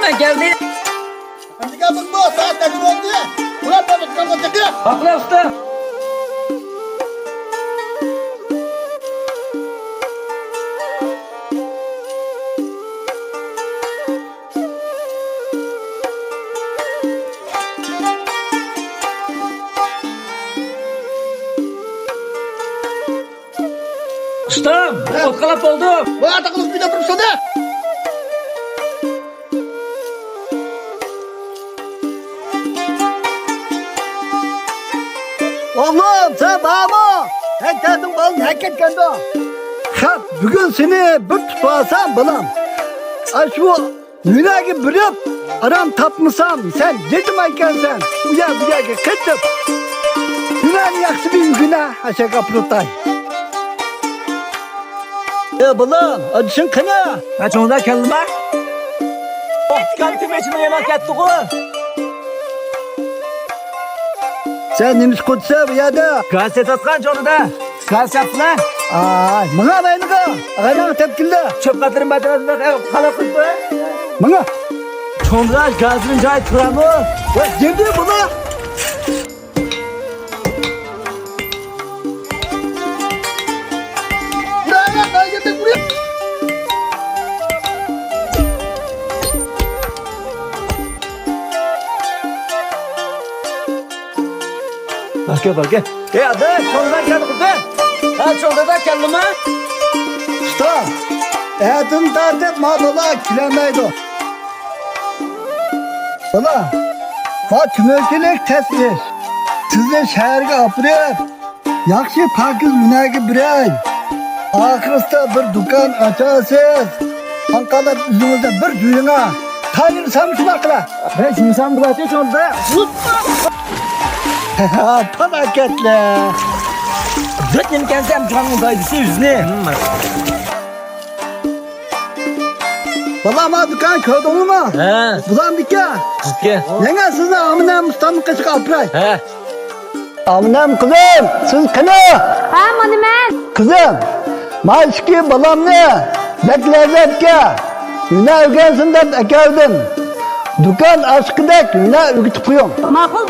ben geldim. Hadi gel bakma saat kaç oldu? Ulan baba kalma çekil. Bakla usta. Ustam, otkalap oldum. Bu ataklık bir de dursana. Oğlum sen bağırma. Herkesin balını hak etken de. Ha bugün seni bir tutasam bulam. Şu yüreği bürüp aram tapmışsam sen yedim aykensen. Uya kaçıp. Yüreğini yaksı bir günah aşağı kapırıtay. Ya bulam acısın kına. Ben çoğunda kendime. Kantim içinde yemek ettik o. Sen neymiş kutsa bu yada? Gazete atkan çoğunda. Gazete atlan. Ay, mına bayılığa. Ağayla tepkili. Çöp katırın batırasında kala kutlu. Mına. Çoğunda gazının cahit kuramı. Yedi buna. Buraya ben yedim buraya. Bak gel. Ya da çoğundan geldi kutlu. Ha çoğunda da kendime. Usta. Eğitim tartıp madala kilemeydi. Bana. Bak tümörtülük tesbih. Sizi şehirge apırıp. Yakşı pakiz münagi birey. Ahırısta bir dükkan açasız. Ankara'da yüzünüzde bir düğüne. Tanrı sanmışım akla. Ben şimdi sen bu bahçe çoğunda. Felaketle. Zaten kensem çoğunun kaygısı yüzüne. Baba ama dükkan köyde olur mu? He. Bulan dükkan. Gel. Yenge sizin aminem ustamın kaçık apray. He. Aminem kızım. Siz kına. Ha monument. Kızım. Maşki balam ne? Beklezetke. Yine ögensin de ekerdim. Dükkan aşkıdek yine ürgütüp koyuyorum. Makul